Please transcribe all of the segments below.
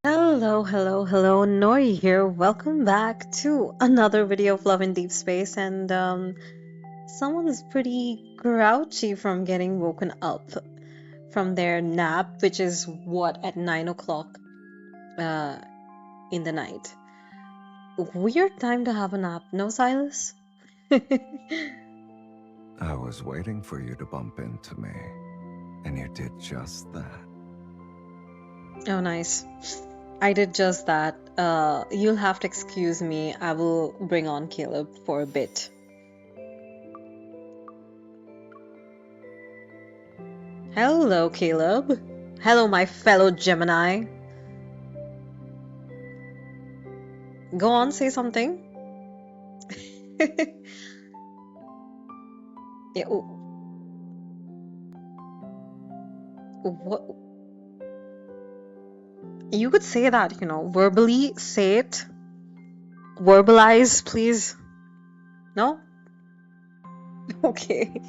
Hello, Nori here. Welcome back to another video of Love in Deep Space. And someone's pretty grouchy from getting woken up from their nap, which is what, at 9 o'clock uh, in the night. Weird time to have a nap, no, Silas? I was waiting for you to bump into me, and you did just that. Oh, nice. I did just that. You'll have to excuse me. I will bring on Caleb for a bit. Hello, Caleb. Hello, my fellow Gemini. Go on, say something. Yeah. What? You could say that, verbally. Say it. Verbalize, please. No? Okay.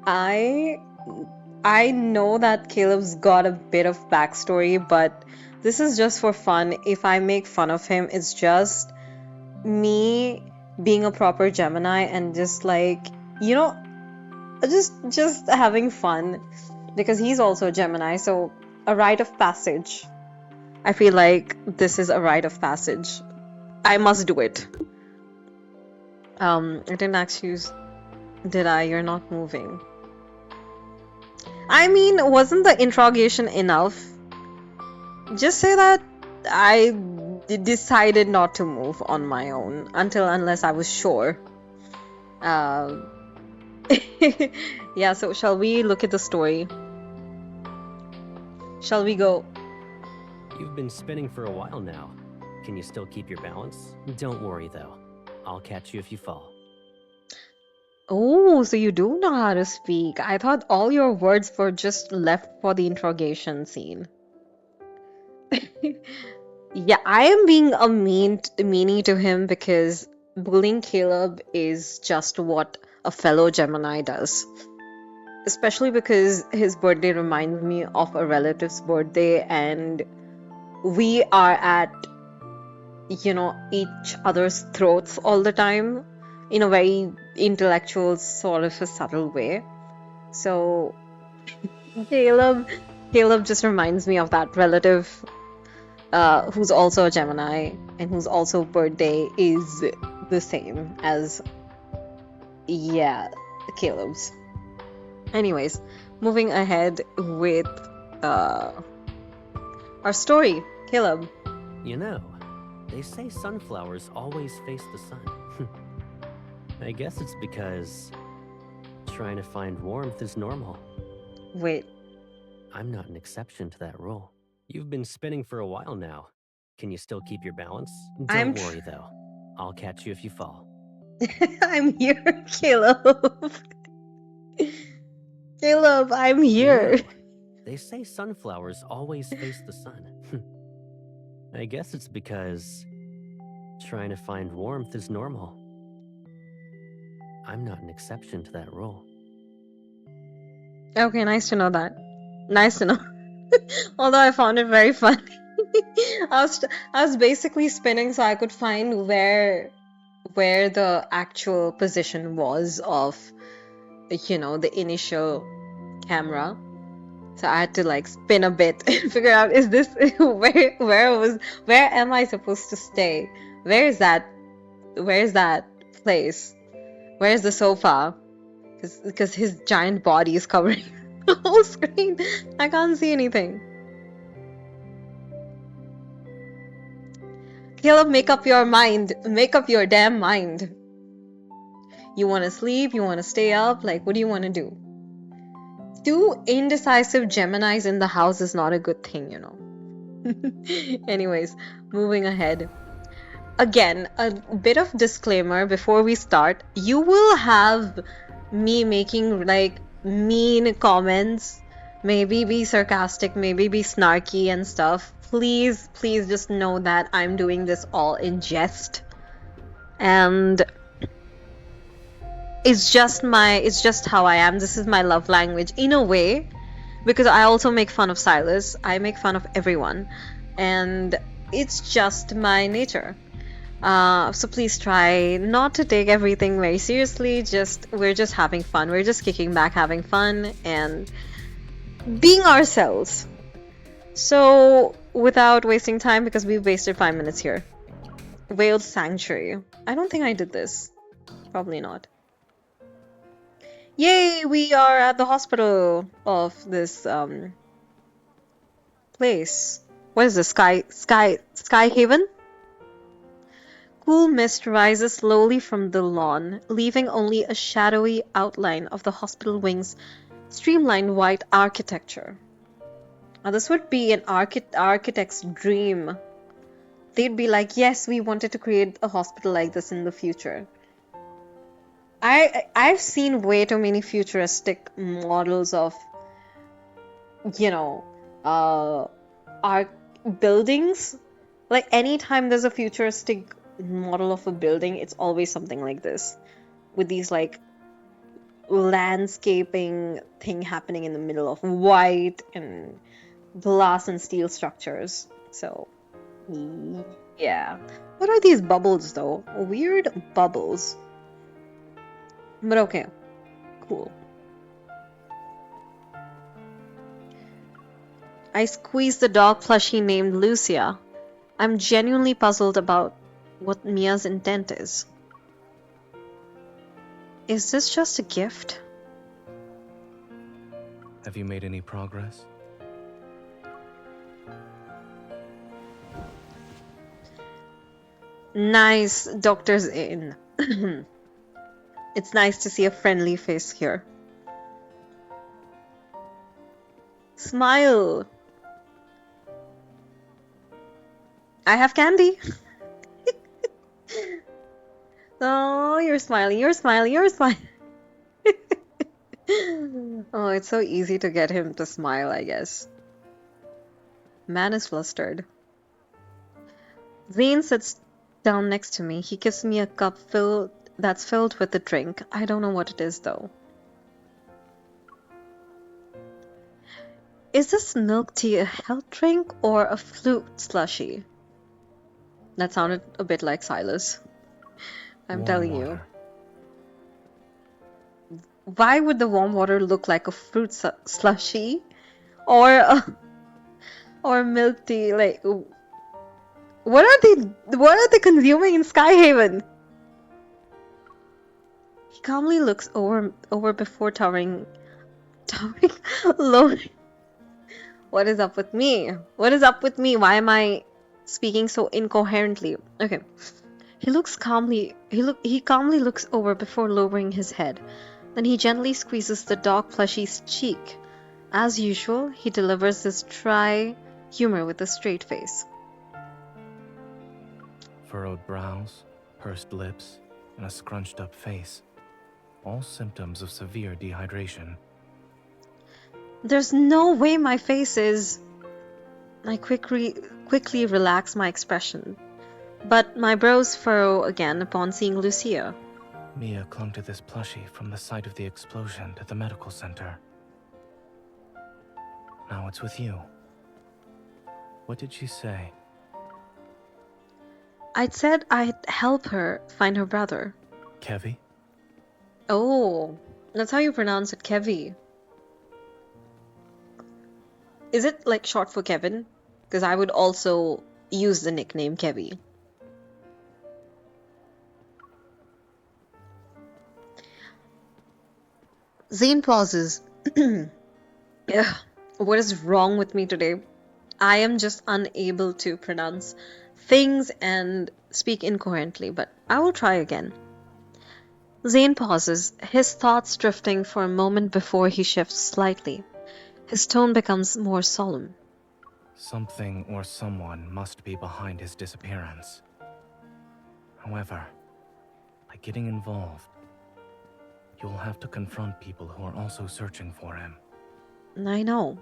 I know that Caleb's got a bit of backstory, but this is just for fun. If I make fun of him, it's just me being a proper Gemini and just like, just having fun, because he's also a Gemini, so a rite of passage. I feel like this is a rite of passage. I must do it. I didn't actually did I? You're not moving. I mean, wasn't the interrogation enough? Just say that I decided not to move on my own unless I was sure. Yeah, so shall we look at the story? Shall we go? You've been spinning for a while now. Can you still keep your balance? Don't worry though. I'll catch you if you fall. Oh, so you do know how to speak. I thought all your words were just left for the interrogation scene. Yeah, I am being a meanie to him because bullying Caleb is just what a fellow Gemini does. Especially because his birthday reminds me of a relative's birthday, and we are at, each other's throats all the time in a very intellectual, sort of a subtle way. So Caleb just reminds me of that relative who's also a Gemini and whose also birthday is the same as, Caleb's. Anyways, moving ahead with our story. Caleb. You know, they say sunflowers always face the sun. I guess it's because trying to find warmth is normal. Wait. I'm not an exception to that rule. You've been spinning for a while now. Can you still keep your balance? Don't worry though. I'll catch you if you fall. I'm here, Caleb. Caleb, I'm here. You know, they say sunflowers always face the sun. I guess it's because trying to find warmth is normal. I'm not an exception to that rule. Okay, nice to know that. Nice to know. Although I found it very funny. I was basically spinning so I could find where the actual position was of, the initial camera. So I had to like spin a bit and figure out, is this where am I supposed to stay? Where is that place? Where's the sofa? Because his giant body is covering the whole screen. I can't see anything. Caleb, make up your mind. Make up your damn mind. You want to sleep? You want to stay up? Like, what do you want to do? Two indecisive Geminis in the house is not a good thing, Anyways, moving ahead. Again, a bit of disclaimer before we start. You will have me making like mean comments, maybe be sarcastic, maybe be snarky and stuff. Please just know that I'm doing this all in jest, and it's just how I am. This is my love language in a way. because I also make fun of Silas. I make fun of everyone, and it's just my nature. So please try not to take everything very seriously. We're just having fun. We're just kicking back, having fun, and being ourselves. So without wasting time, because we've wasted 5 minutes here. Whale Sanctuary. I don't think I did this. Probably not. Yay! We are at the hospital of this place. What is this? Sky Haven? Cool mist rises slowly from the lawn, leaving only a shadowy outline of the hospital wing's streamlined white architecture. Now, this would be an architect's dream. They'd be like, yes, we wanted to create a hospital like this in the future. I've seen way too many futuristic models of, you know, art buildings. Like anytime there's a futuristic model of a building, it's always something like this, with these like landscaping thing happening in the middle of white and glass and steel structures. So yeah, what are these bubbles though? Weird bubbles, but okay, cool. I squeezed the dog plushie named Lucia. I'm genuinely puzzled about what Mia's intent is. Is this just a gift? Have you made any progress? Nice, doctor's in. It's nice to see a friendly face here. Smile. I have candy. Oh, you're smiling, you're smiling, you're smiling. Oh, it's so easy to get him to smile, I guess. Man is flustered. Zane sits down next to me. He gives me a cup that's filled with a drink. I don't know what it is though. Is this milk tea a health drink or a flute slushie? That sounded a bit like Silas. I'm Warm telling water. you. Why would the warm water look like a fruit slushie or milk tea? Like, what are they consuming in Skyhaven? He calmly looks over before towering low. What is up with me? What is up with me? Why am I speaking so incoherently? Okay. He calmly looks over before lowering his head. Then he gently squeezes the dog plushie's cheek. As usual, he delivers his dry humor with a straight face. Furrowed brows, pursed lips, and a scrunched up face. All symptoms of severe dehydration. There's no way my face is... I quickly relax my expression, but my brows furrow again upon seeing Lucia. Mia clung to this plushie from the site of the explosion to the medical center. Now it's with you. What did she say? I'd said I'd help her find her brother. Kevi? Oh, that's how you pronounce it, Kevi. Is it like short for Kevin? Because I would also use the nickname Kevi. Zane pauses. Ugh, what is wrong with me today? I am just unable to pronounce things and speak incoherently, but I will try again. Zane pauses, his thoughts drifting for a moment before he shifts slightly. His tone becomes more solemn. Something or someone must be behind his disappearance. However, by getting involved, you'll have to confront people who are also searching for him. I know.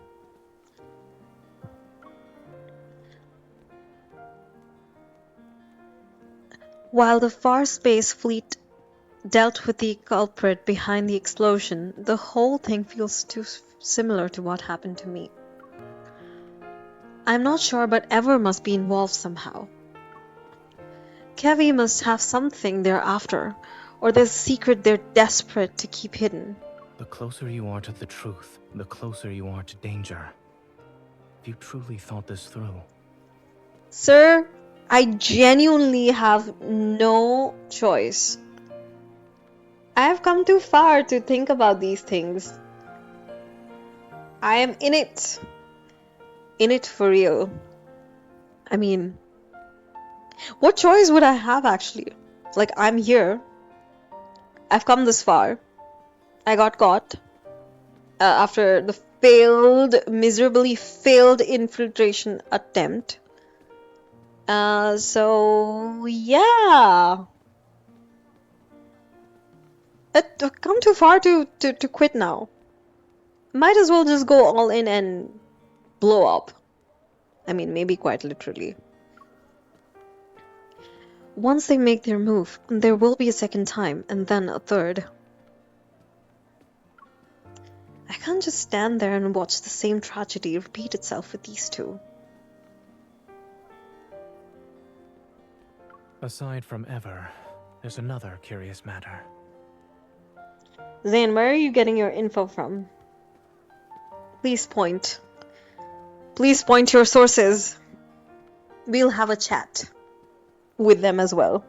While the Far Space Fleet dealt with the culprit behind the explosion, the whole thing feels too similar to what happened to me. I'm not sure, but Ever must be involved somehow. Kevi must have something they're after, or there's a secret they're desperate to keep hidden. The closer you are to the truth, the closer you are to danger. If you truly thought this through. Sir, I genuinely have no choice. I have come too far to think about these things. I am in it. In it for real. I mean, what choice would I have actually? Like, I'm here. I've come this far. I got caught after the miserably failed infiltration attempt. So yeah. I've come too far to quit now. Might as well just go all in and blow up. I mean, maybe quite literally. Once they make their move, there will be a second time, and then a third. I can't just stand there and watch the same tragedy repeat itself with these two. Aside from Ever, there's another curious matter. Zane, where are you getting your info from? Please point. Please point your sources. We'll have a chat with them as well.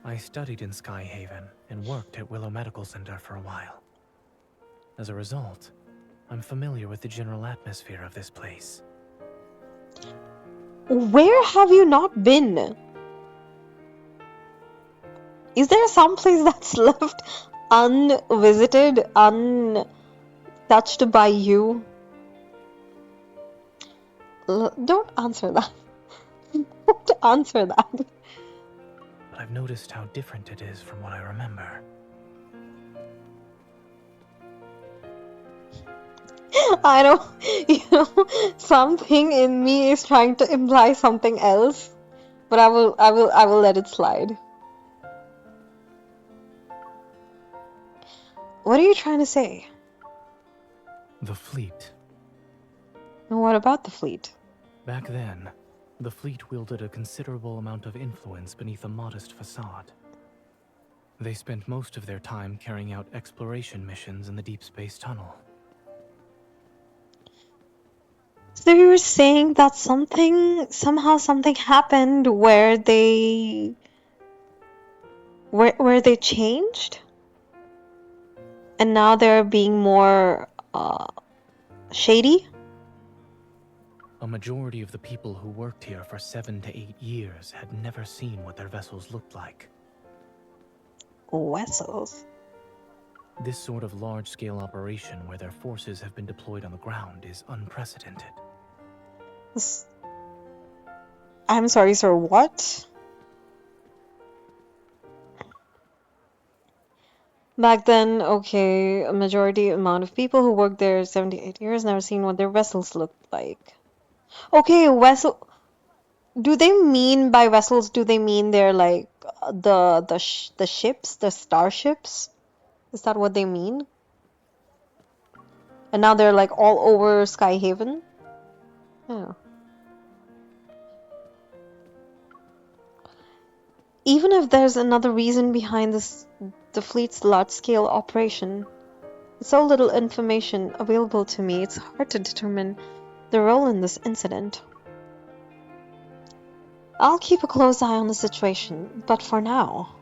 I studied in Skyhaven and worked at Willow Medical Center for a while. As a result, I'm familiar with the general atmosphere of this place. Where have you not been? Is there some place that's left unvisited, untouched by you? Don't answer that. Don't answer that. But I've noticed how different it is from what I remember. I know, something in me is trying to imply something else, but I will let it slide. What are you trying to say? The fleet. And what about the fleet? Back then, the fleet wielded a considerable amount of influence beneath a modest facade. They spent most of their time carrying out exploration missions in the Deepspace tunnel. So you were saying that somehow something happened where they changed? And now they're being more shady? A majority of the people who worked here for 7 to 8 years had never seen what their vessels looked like. Vessels? This sort of large-scale operation where their forces have been deployed on the ground is unprecedented. I'm sorry, sir, what? Back then, okay, a majority amount of people who worked there 78 years never seen what their vessels looked like. Okay, vessel. Do they mean by vessels? Do they mean they're like the ships, the starships? Is that what they mean? And now they're like all over Skyhaven? Yeah. Even if there's another reason behind this, the fleet's large-scale operation, with so little information available to me, it's hard to determine the role in this incident. I'll keep a close eye on the situation, but for now,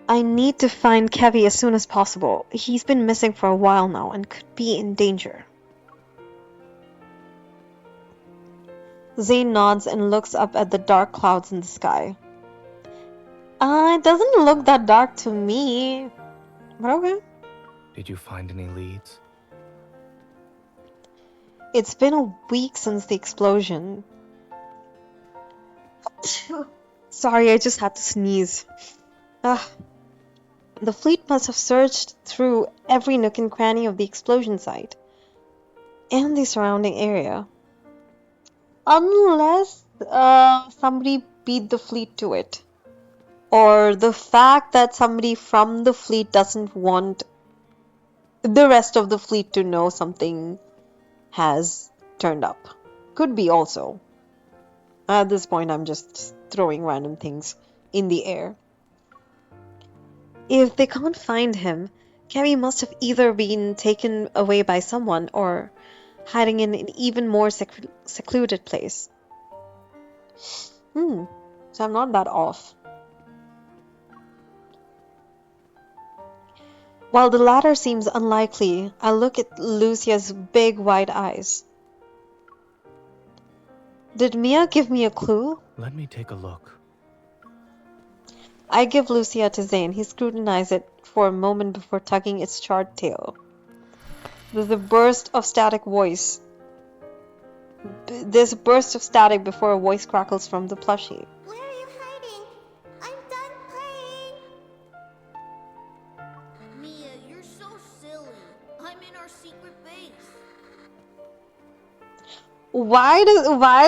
I need to find Kevi as soon as possible. He's been missing for a while now and could be in danger. Zane nods and looks up at the dark clouds in the sky. It doesn't look that dark to me, but okay. Did you find any leads? It's been a week since the explosion. Sorry, I just had to sneeze. The fleet must have searched through every nook and cranny of the explosion site and the surrounding area. Unless somebody beat the fleet to it. or the fact that somebody from the fleet doesn't want the rest of the fleet to know something has turned up. Could be also. At this point, I'm just throwing random things in the air. If they can't find him, Kemi must have either been taken away by someone or hiding in an even more secluded place. So I'm not that off. While the latter seems unlikely, I look at Lucia's big wide eyes. Did Mia give me a clue? Let me take a look. I give Lucia to Zane. He scrutinizes it for a moment before tugging its charred tail. There's a burst of static voice. There's a burst of static before a voice crackles from the plushie. Where are you hiding? I'm done playing. Mia, you're so silly. I'm in our secret base. Why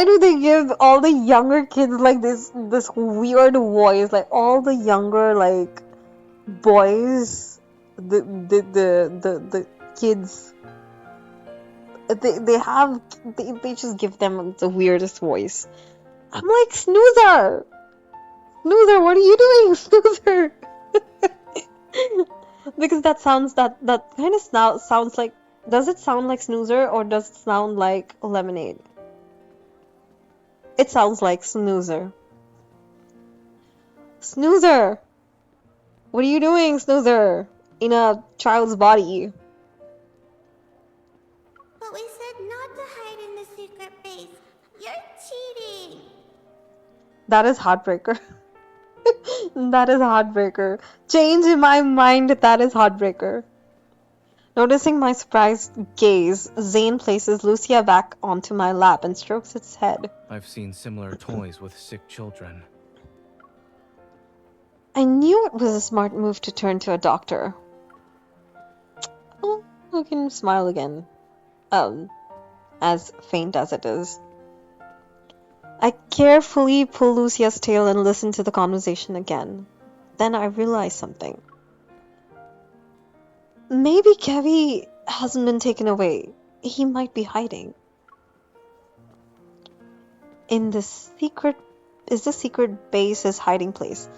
do they give all the younger kids like this weird voice? Like all the younger like boys, the kids, they just give them the weirdest voice. I'm like, Snoozer, what are you doing, Snoozer? Because that kind of sounds like. Does it sound like Snoozer or does it sound like Lemonade? It sounds like Snoozer. Snoozer! What are you doing, Snoozer? In a child's body. But we said not to hide in the secret base. You're cheating. That is heartbreaker. That is heartbreaker. Change in my mind, that is heartbreaker. Noticing my surprised gaze, Zane places Lucia back onto my lap and strokes its head. I've seen similar toys with sick children. I knew it was a smart move to turn to a doctor. Oh, I can smile again. As faint as it is. I carefully pull Lucia's tail and listen to the conversation again. Then I realize something. Maybe Kevi hasn't been taken away. He might be hiding. Is the secret base his hiding place?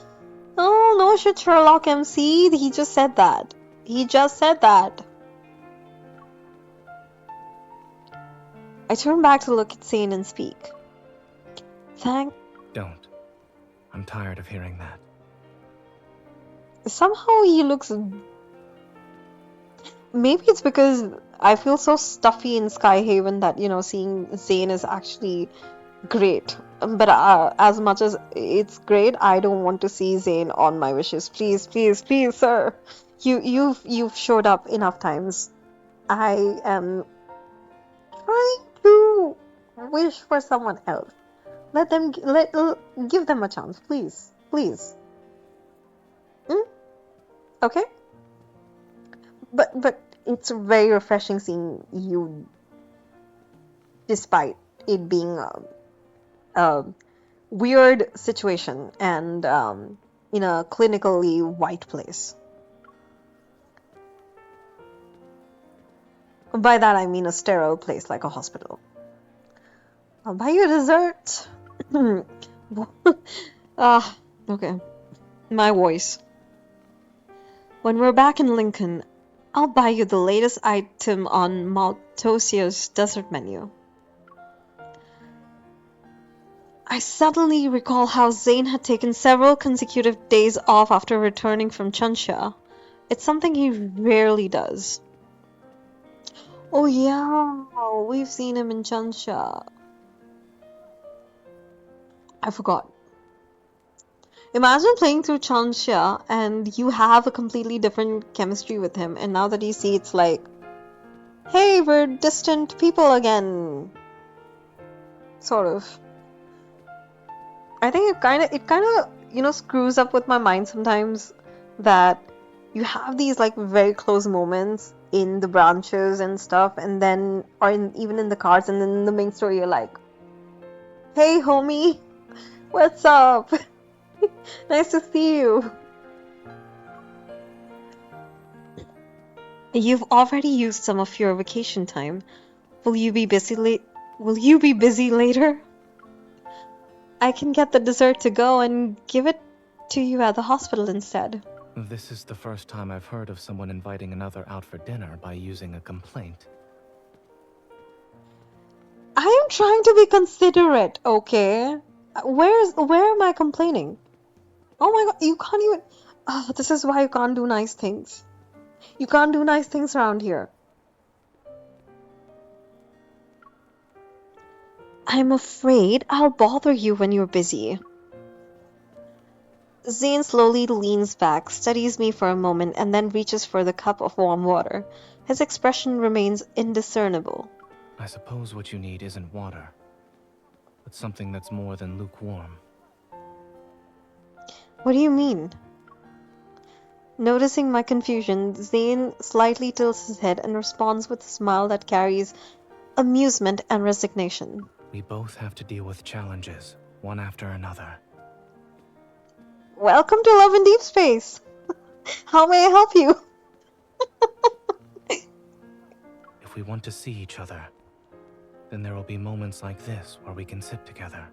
Oh, no shit, Sherlock MC. He just said that. I turn back to look at Zane and speak. Don't. I'm tired of hearing that. Somehow he looks... Maybe it's because I feel so stuffy in Skyhaven that, seeing Zane is actually great. But as much as it's great, I don't want to see Zane on my wishes. Please, please, please, sir. You've showed up enough times. I am trying to wish for someone else. Give them a chance, please, please. Okay. But it's very refreshing seeing you, despite it being a weird situation and in a clinically white place. By that I mean a sterile place like a hospital. I'll buy you a dessert. Okay. My voice. When we're back in Lincoln, I'll buy you the latest item on Maltosia's dessert menu. I suddenly recall how Zane had taken several consecutive days off after returning from Chansha. It's something he rarely does. Oh yeah, we've seen him in Chansha. I forgot. Imagine playing through Chansha and you have a completely different chemistry with him, and now that you see, it's like, hey, we're distant people again. Sort of. I think it kind of screws up with my mind sometimes that you have these like very close moments in the branches and stuff, and then even in the cards, and then in the main story you're like, hey homie, what's up? Nice to see you. You've already used some of your vacation time. Will you be busy later? I can get the dessert to go and give it to you at the hospital instead. This is the first time I've heard of someone inviting another out for dinner by using a complaint. I am trying to be considerate, okay? Where am I complaining? Oh my god, you can't even... Oh, this is why you can't do nice things. You can't do nice things around here. I'm afraid I'll bother you when you're busy. Zane slowly leans back, studies me for a moment, and then reaches for the cup of warm water. His expression remains indiscernible. I suppose what you need isn't water, but something that's more than lukewarm. What do you mean? Noticing my confusion, Zane slightly tilts his head and responds with a smile that carries amusement and resignation. We both have to deal with challenges, one after another. Welcome to Love and Deep Space! How may I help you? If we want to see each other, then there will be moments like this where we can sit together,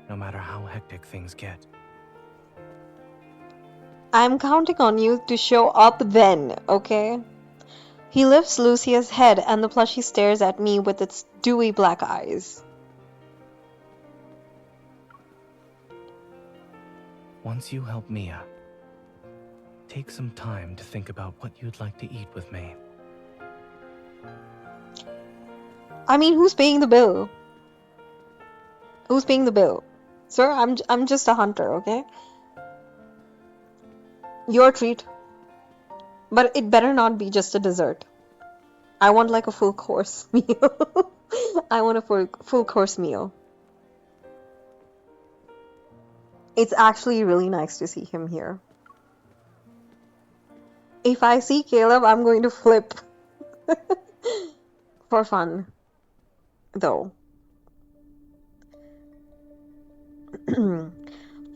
no matter how hectic things get. I'm counting on you to show up then, okay? He lifts Lucia's head and the plushie stares at me with its dewy black eyes. Once you help Mia, take some time to think about what you'd like to eat with me. I mean, who's paying the bill? Who's paying the bill? Sir, I'm just a hunter, okay? Your treat. But it better not be just a dessert. I want like a full course meal. I want a full course meal. It's actually really nice to see him here. If I see Caleb, I'm going to flip. For fun. Though.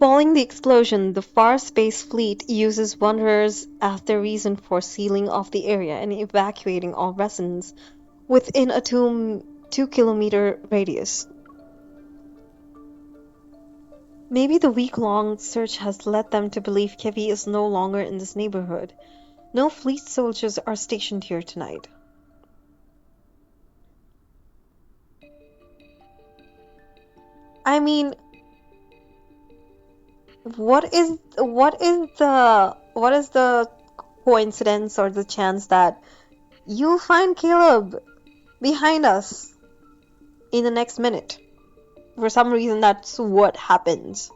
Following the explosion, the Far Space Fleet uses wanderers as their reason for sealing off the area and evacuating all residents within a 2-kilometer radius. Maybe the week-long search has led them to believe Kevi is no longer in this neighborhood. No fleet soldiers are stationed here tonight. I mean, what is the coincidence or the chance that you'll find Caleb behind us in the next minute? For some reason, that's what happens.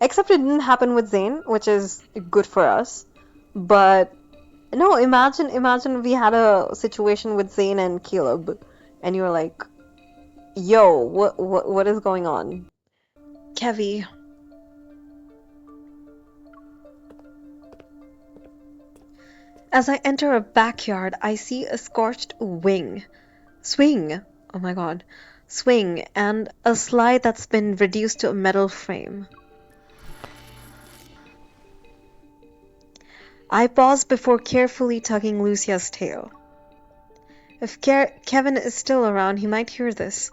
Except it didn't happen with Zane, which is good for us. But no, imagine we had a situation with Zane and Caleb, and you're like, "Yo, what is going on?" Kevi. As I enter a backyard, I see a scorched swing, oh my god, swing, and a slide that's been reduced to a metal frame. I pause before carefully tugging Lucia's tail. If Kevin is still around, he might hear this.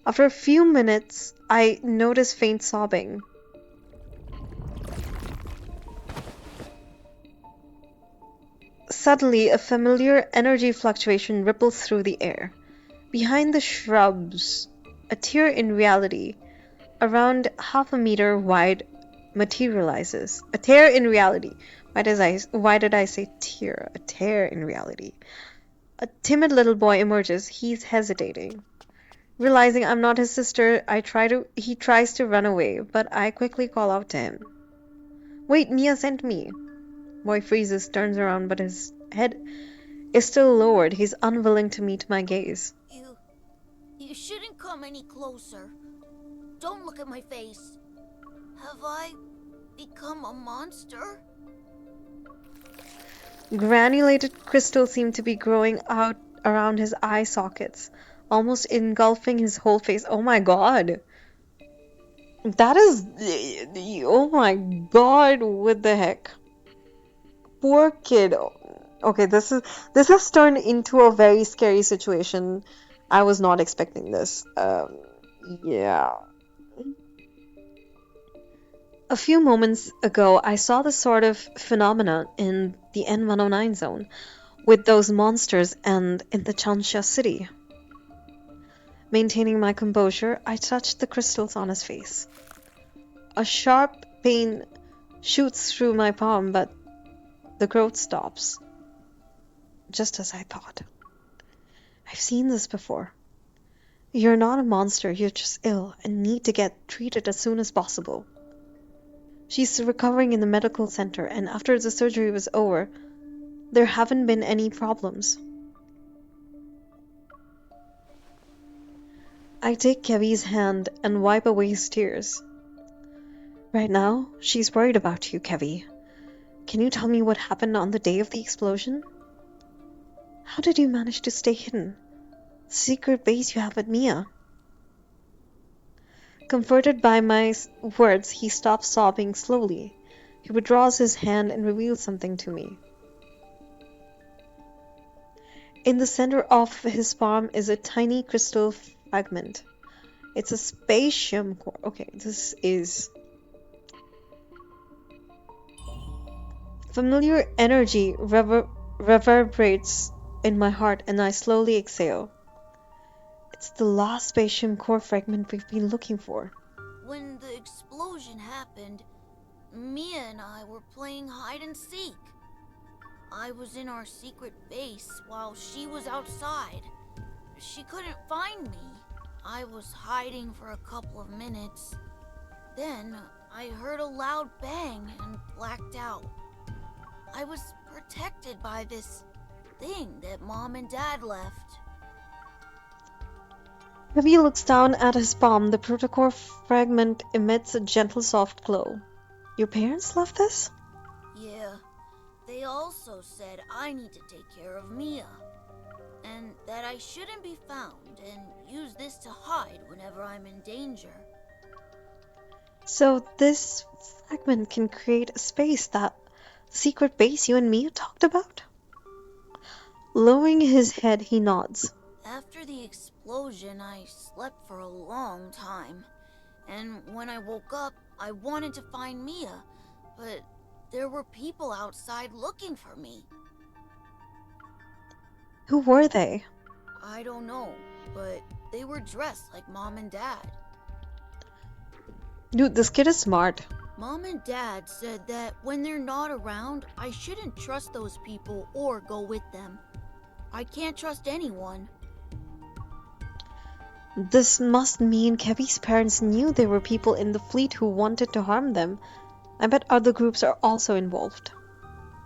After a few minutes, I notice faint sobbing. Suddenly, a familiar energy fluctuation ripples through the air. Behind the shrubs, a tear in reality, around half a meter wide, materializes. A tear in reality. Why did I say tear? A tear in reality. A timid little boy emerges. He's hesitating. Realizing I'm not his sister, he tries to run away, but I quickly call out to him. Wait, Mia sent me. Boy freezes, turns around, but his head is still lowered. He's unwilling to meet my gaze. You shouldn't come any closer. Don't look at my face. Have I become a monster? Granulated crystals seem to be growing out around his eye sockets, almost engulfing his whole face. Oh my god! That is... Oh my god, what the heck? Poor kid. Okay, this has turned into a very scary situation. I was not expecting this. Yeah. A few moments ago, I saw this sort of phenomena in the N109 zone, with those monsters and in the Chansha city. Maintaining my composure, I touched the crystals on his face. A sharp pain shoots through my palm, but the growth stops. Just as I thought. I've seen this before. You're not a monster, you're just ill and need to get treated as soon as possible. She's recovering in the medical center, and after the surgery was over, there haven't been any problems. I take Kevi's hand and wipe away his tears. Right now, she's worried about you, Kevi. Can you tell me what happened on the day of the explosion? How did you manage to stay hidden? The secret base you have with Mia. Comforted by my words, he stops sobbing slowly. He withdraws his hand and reveals something to me. In the center of his palm is a tiny crystal fragment. It's a spatium core. Okay, this is... Familiar energy reverberates in my heart and I slowly exhale. It's the last spatium core fragment we've been looking for. When the explosion happened, Mia and I were playing hide and seek. I was in our secret base while she was outside. She couldn't find me. I was hiding for a couple of minutes. Then I heard a loud bang and blacked out. I was protected by this thing that Mom and Dad left. Kevi looks down at his palm. The protocore fragment emits a gentle soft glow. Your parents left this? Yeah. They also said I need to take care of Mia. And that I shouldn't be found and use this to hide whenever I'm in danger. So this fragment can create a space, that secret base you and Mia talked about? Lowering his head, he nods. After the explosion, I slept for a long time. And when I woke up, I wanted to find Mia, but there were people outside looking for me. Who were they? I don't know, but they were dressed like Mom and Dad. Dude, this kid is smart. Mom and Dad said that when they're not around, I shouldn't trust those people or go with them. I can't trust anyone. This must mean Kevi's parents knew there were people in the fleet who wanted to harm them. I bet other groups are also involved.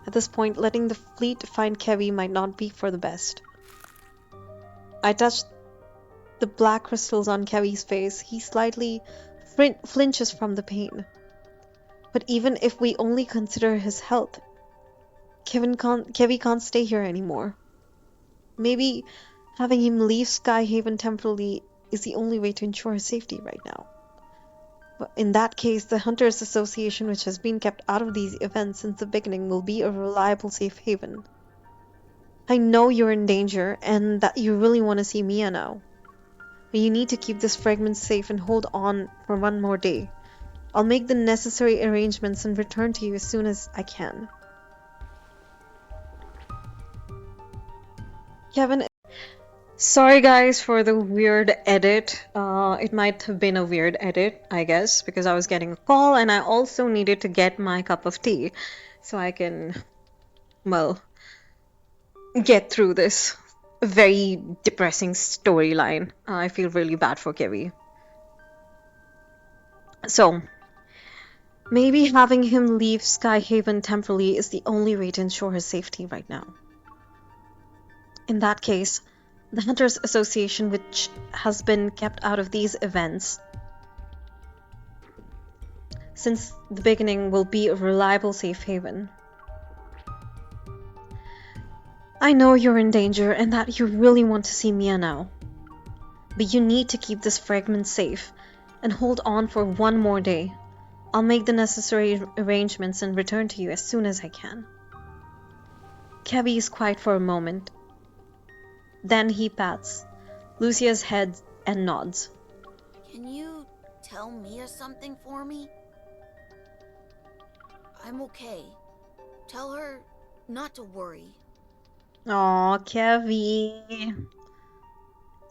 At this point, letting the fleet find Kevi might not be for the best. I touched the black crystals on Kevi's face. He slightly flinches from the pain. But even if we only consider his health, Kevi can't stay here anymore. Maybe having him leave Skyhaven temporarily is the only way to ensure his safety right now. But in that case, the Hunters Association, which has been kept out of these events since the beginning, will be a reliable safe haven. I know you're in danger and that you really want to see Mia now. But you need to keep this fragment safe and hold on for one more day. I'll make the necessary arrangements and return to you as soon as I can. Kevin, sorry guys for the weird edit. It might have been a weird edit, I guess, because I was getting a call and I also needed to get my cup of tea so I can, well, get through this very depressing storyline. I feel really bad for Kevi. So, maybe having him leave Skyhaven temporarily is the only way to ensure his safety right now. In that case, the Hunters Association, which has been kept out of these events since the beginning, will be a reliable safe haven. I know you're in danger and that you really want to see Mia now, but you need to keep this fragment safe and hold on for one more day. I'll make the necessary arrangements and return to you as soon as I can. Kevy is quiet for a moment. Then he pats Lucia's head and nods. Can you tell Mia something for me? I'm okay. Tell her not to worry. Aw, Kevy.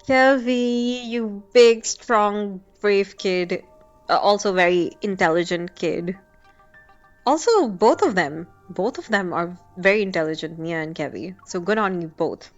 Kevy, you big, strong, brave kid. Also very intelligent kid. Also, both of them are very intelligent, Mia and Kevy. So good on you both.